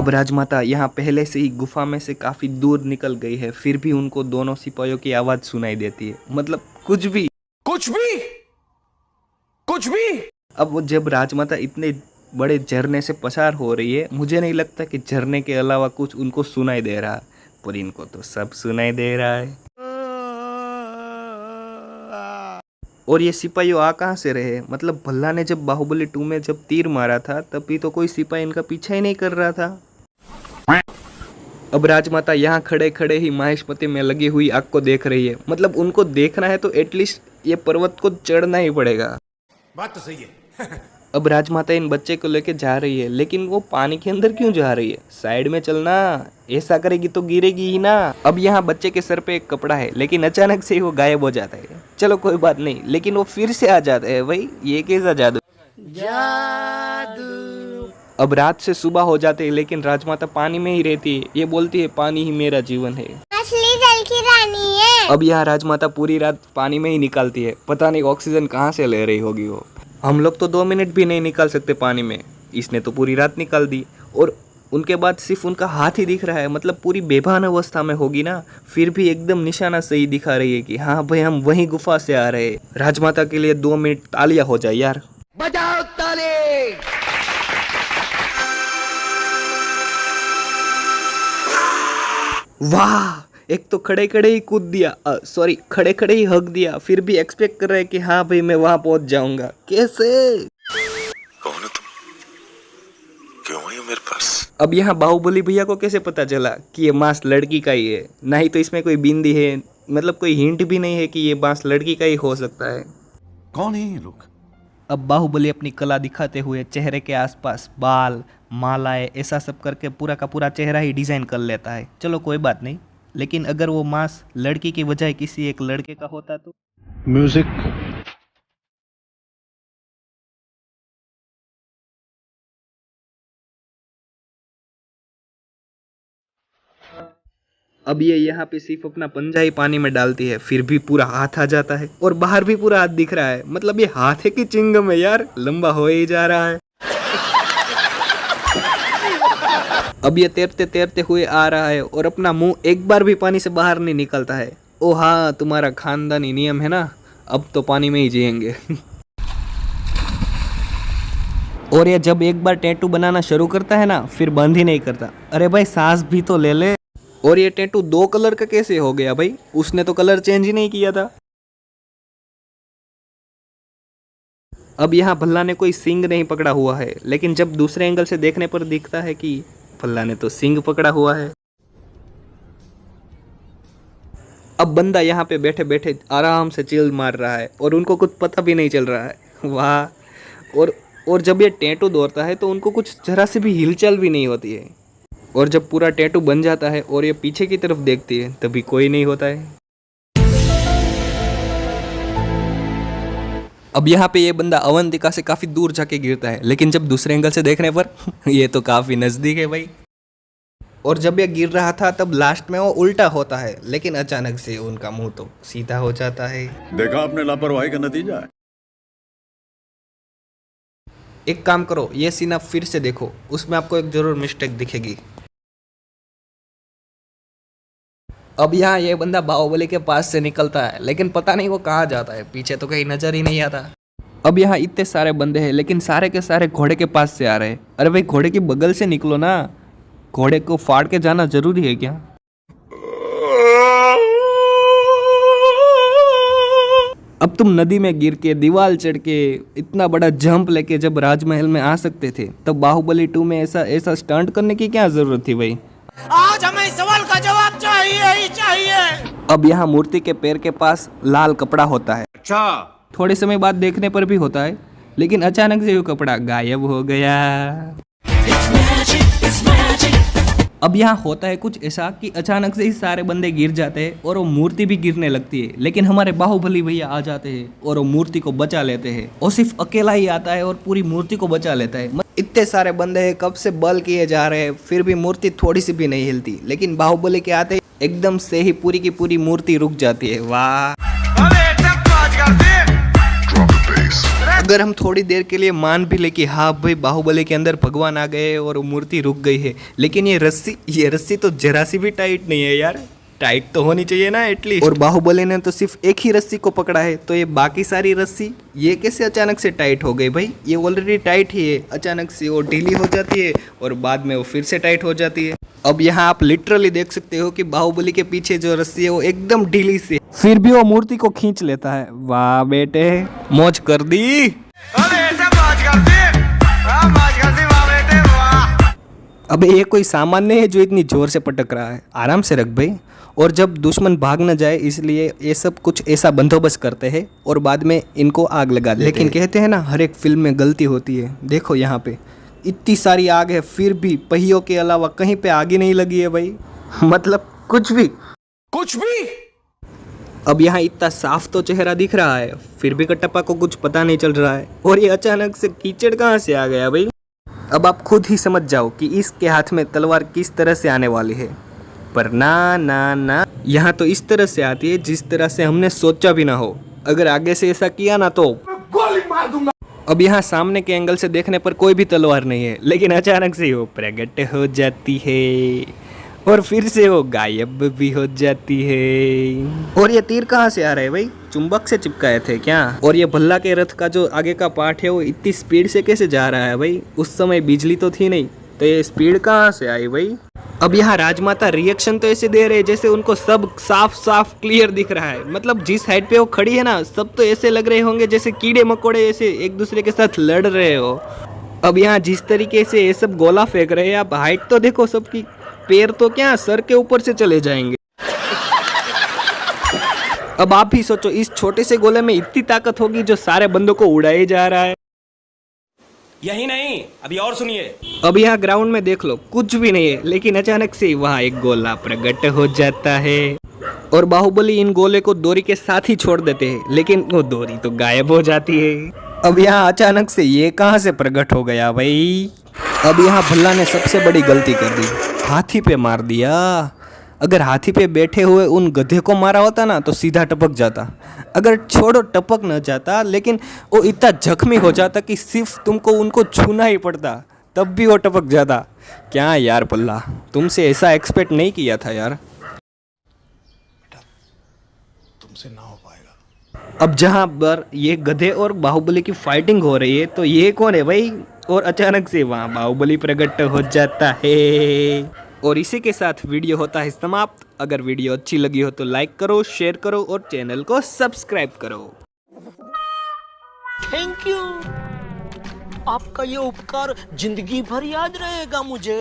अब राजमाता यहाँ पहले से ही गुफा में से काफी दूर निकल गई है, फिर भी उनको दोनों सिपाहियों की आवाज सुनाई देती है। मतलब कुछ भी। अब वो जब राजमाता इतने बड़े झरने से पसार हो रही है, मुझे नहीं लगता कि झरने के अलावा कुछ उनको सुनाई दे रहा, पर इनको तो सब सुनाई दे रहा है। और ये सिपाही आ कहाँ से रहे? मतलब भल्ला ने जब बाहुबली 2 में जब तीर मारा था तब भी तो कोई सिपाही इनका पीछा ही नहीं कर रहा था। अब राजमाता यहाँ खड़े खड़े ही माहेशपति में लगी हुई आग को देख रही है। मतलब उनको देखना है तो एटलीस्ट ये पर्वत को चढ़ना ही पड़ेगा। बात तो सही है। अब राजमाता इन बच्चे को लेके जा रही है, लेकिन वो पानी के अंदर क्यों जा रही है? साइड में चलना, ऐसा करेगी तो गिरेगी ही ना। अब यहाँ बच्चे के सर पे एक कपड़ा है, लेकिन अचानक से ही वो गायब हो जाता है। चलो कोई बात नहीं, लेकिन वो फिर से आ जाता है। भाई ये कैसा जादू? अब रात से सुबह हो जाते है, लेकिन राजमाता पानी में ही रहती है। ये बोलती है पानी ही मेरा जीवन है, असली जल की रानी है। अब यहाँ राजमाता पूरी रात पानी में ही निकालती है। पता नहीं ऑक्सीजन कहाँ से ले रही होगी वो। हम लोग तो 2 मिनट भी नहीं निकाल सकते पानी में, इसने तो पूरी रात निकाल दी। और उनके बाद सिर्फ उनका हाथ ही दिख रहा है। मतलब पूरी बेभान अवस्था में होगी ना, फिर भी एकदम निशाना सही दिखा रही है कि हाँ भाई हम वही गुफा से आ रहे हैं। राजमाता के लिए 2 मिनट तालियां हो जाए यार, बजाओ ताली। वाह, एक तो खड़े खड़े ही कूद दिया, सॉरी खड़े खड़े ही हक दिया, फिर भी एक्सपेक्ट कर रहे हैं कि हाँ भाई मैं वहां पहुंच जाऊंगा। कैसे? कौन हो तुम? क्यों आई हो मेरे पास? अब यहाँ बाहुबली भैया को कैसे पता चला कि ये मांस लड़की का ही है? नहीं तो इसमें कोई बिंदी है, मतलब कोई हिंट भी नहीं है कि ये मांस लड़की का ही हो सकता है। कौन है ये लोग? अब बाहुबली अपनी कला दिखाते हुए चेहरे के आसपास बाल, मालाएं, ऐसा सब करके पूरा का पूरा चेहरा ही डिजाइन कर लेता है। चलो कोई बात नहीं, लेकिन अगर वो मांस लड़की की बजाय किसी एक लड़के का होता तो? म्यूजिक। अब ये यहाँ पे सिर्फ अपना पंजा ही पानी में डालती है, फिर भी पूरा हाथ आ जाता है और बाहर भी पूरा हाथ दिख रहा है। मतलब ये हाथ है कि चिंगम है यार, लंबा हो ही जा रहा है। अब ये तैरते तैरते हुए आ रहा है और अपना मुंह एक बार भी पानी से बाहर नहीं निकलता है। ओ हाँ, तुम्हारा खानदानी नियम है ना, अब तो पानी में ही जिएंगे। और ये जब एक बार टैटू बनाना शुरू करता है ना, फिर बंद ही नहीं करता। अरे भाई सांस भी तो ले ले। और ये टैटू 2 कलर का कैसे हो गया भाई? उसने तो कलर चेंज ही नहीं किया था। अब यहाँ भल्ला ने कोई सिंग नहीं पकड़ा हुआ है, लेकिन जब दूसरे एंगल से देखने पर दिखता है कि भल्ला ने तो सिंग पकड़ा हुआ है। अब बंदा यहाँ पे बैठे बैठे आराम से चिल मार रहा है और उनको कुछ पता भी नहीं चल रहा है। वाह। और जब ये टैटू दौड़ता है तो उनको कुछ जरा से भी हिलचल भी नहीं होती है। और जब पूरा टैटू बन जाता है और ये पीछे की तरफ देखती है, तभी कोई नहीं होता है। अब यहाँ पे ये बंदा अवंतिका से काफी दूर जाके गिरता है, लेकिन जब दूसरे एंगल से देखने पर ये तो काफी नजदीक है भाई। और जब ये गिर रहा था तब लास्ट में वो उल्टा होता है, लेकिन अचानक से उनका मुंह तो सीधा हो जाता है। देखा आपने लापरवाही का नतीजा है। एक काम करो, ये सीन आप फिर से देखो, उसमें आपको एक जरूर मिस्टेक दिखेगी। अब यहाँ ये बंदा बाहुबली के पास से निकलता है, लेकिन पता नहीं वो कहाँ जाता है, पीछे तो कहीं नजर ही नहीं आता। अब यहाँ इतने सारे बंदे हैं, लेकिन सारे के सारे घोड़े के पास से आ रहे हैं। अरे भाई घोड़े की बगल से निकलो ना, घोड़े को फाड़ के जाना जरूरी है क्या? अब तुम नदी में गिर के, दीवार चढ़ के, इतना बड़ा जंप लेके जब राजमहल में आ सकते थे, तब बाहुबली 2 में ऐसा स्टंट करने की क्या जरूरत थी भाई? आज हमें इस सवाल का जवाब चाहिए ही चाहिए। अब यहाँ मूर्ति के पैर के पास लाल कपड़ा होता है। अच्छा, थोड़े समय बाद देखने पर भी होता है, लेकिन अचानक से वो कपड़ा गायब हो गया। अब यहाँ होता है कुछ ऐसा कि अचानक से ही सारे बंदे गिर जाते हैं और वो मूर्ति भी गिरने लगती है, लेकिन हमारे बाहुबली भैया आ जाते हैं और वो मूर्ति को बचा लेते हैं। और सिर्फ अकेला ही आता है और पूरी मूर्ति को बचा लेता है। इतने सारे बंदे हैं, कब से बल किए जा रहे हैं, फिर भी मूर्ति थोड़ी सी भी नहीं हिलती, लेकिन बाहुबली के आते एकदम से ही पूरी की पूरी मूर्ति रुक जाती है। वाह। अगर हम थोड़ी देर के लिए मान भी ले कि हाँ भाई बाहुबली के अंदर भगवान आ गए और वो मूर्ति रुक गई है, लेकिन ये रस्सी तो जरा सी भी टाइट नहीं है यार। टाइट तो होनी चाहिए ना एटलीस्ट। और बाहुबली ने तो सिर्फ एक ही रस्सी को पकड़ा है, तो ये बाकी सारी रस्सी ये कैसे अचानक से टाइट हो गई भाई? ये ऑलरेडी टाइट ही है, अचानक से वो ढीली हो जाती है और बाद में वो फिर से टाइट हो जाती है। अब यहाँ आप लिटरली देख सकते हो कि बाहुबली के पीछे जो रस्सी है वो एकदम ढीली सी, फिर भी वो मूर्ति को खींच लेता है। वाह बेटे, मौज कर दी। अब ये कोई सामान नहीं है जो इतनी जोर से पटक रहा है, आराम से रख भाई। और जब दुश्मन भाग न जाए इसलिए ये सब कुछ ऐसा बंदोबस्त करते हैं और बाद में इनको आग लगा देते हैं। लेकिन कहते हैं ना हर एक फिल्म में गलती होती है। देखो यहाँ पे इतनी सारी आग है, फिर भी पहियों के अलावा कहीं पे आग ही नहीं लगी है भाई। मतलब कुछ भी। अब यहाँ इतना साफ तो चेहरा दिख रहा है, फिर भी कटप्पा को कुछ पता नहीं चल रहा है। और ये अचानक से कीचड़ कहाँ से आ गया भाई? अब आप खुद ही समझ जाओ कि इसके हाथ में तलवार किस तरह से आने वाली है। पर ना, यहाँ तो इस तरह से आती है जिस तरह से हमने सोचा भी ना हो। अगर आगे से ऐसा किया ना तो गोली मार दूंगा। अब यहाँ सामने के एंगल से देखने पर कोई भी तलवार नहीं है, लेकिन अचानक से वो प्रकट हो जाती है और फिर से वो गायब भी हो जाती है। और ये तीर कहाँ से आ रहे हैं भाई? चुंबक से चिपकाए थे क्या? और ये भल्ला के रथ का जो आगे का पार्ट है वो इतनी स्पीड से कैसे जा रहा है भाई? उस समय बिजली तो थी नहीं, तो ये स्पीड कहाँ से आई भाई? अब यहाँ राजमाता रिएक्शन तो ऐसे दे रहे हैं जैसे उनको सब साफ क्लियर दिख रहा है। मतलब जिस हाइट पे वो खड़ी है ना, सब तो ऐसे लग रहे होंगे जैसे कीड़े मकोड़े ऐसे एक दूसरे के साथ लड़ रहे हो। अब यहाँ जिस तरीके से ये सब गोला फेंक रहे हैं, आप हाइट तो देखो सबकी, पैर तो क्या सर के ऊपर से चले जाएंगे। अब आप ही सोचो इस छोटे से गोले में इतनी ताकत होगी जो सारे बंदों को उड़ाए जा रहा है। यही नहीं, अभी और सुनिए। अब यहाँ ग्राउंड में देख लो कुछ भी नहीं है, लेकिन अचानक से वहाँ एक गोला प्रकट हो जाता है और बाहुबली इन गोले को डोरी के साथ ही छोड़ देते हैं, लेकिन वो डोरी तो गायब हो जाती है। अब यहाँ अचानक से ये कहाँ से प्रकट हो गया भाई? अब यहाँ भल्ला ने सबसे बड़ी गलती कर दी, हाथी पे मार दिया। अगर हाथी पे बैठे हुए उन गधे को मारा होता ना तो सीधा टपक जाता। अगर छोड़ो टपक न जाता, लेकिन वो इतना जख्मी हो जाता कि सिर्फ तुमको उनको छूना ही पड़ता, तब भी वो टपक जाता। क्या यार भल्ला, तुमसे ऐसा एक्सपेक्ट नहीं किया था यार। तुमसे ना हो पाएगा। अब जहाँ पर ये गधे और बाहुबली की फाइटिंग हो रही है, तो ये कौन है भाई? और अचानक से वहाँ बाहुबली प्रकट हो जाता है। और इसी के साथ वीडियो होता है समाप्त। अगर वीडियो अच्छी लगी हो तो लाइक करो, शेयर करो और चैनल को सब्सक्राइब करो। थैंक यू, आपका ये उपकार जिंदगी भर याद रहेगा मुझे।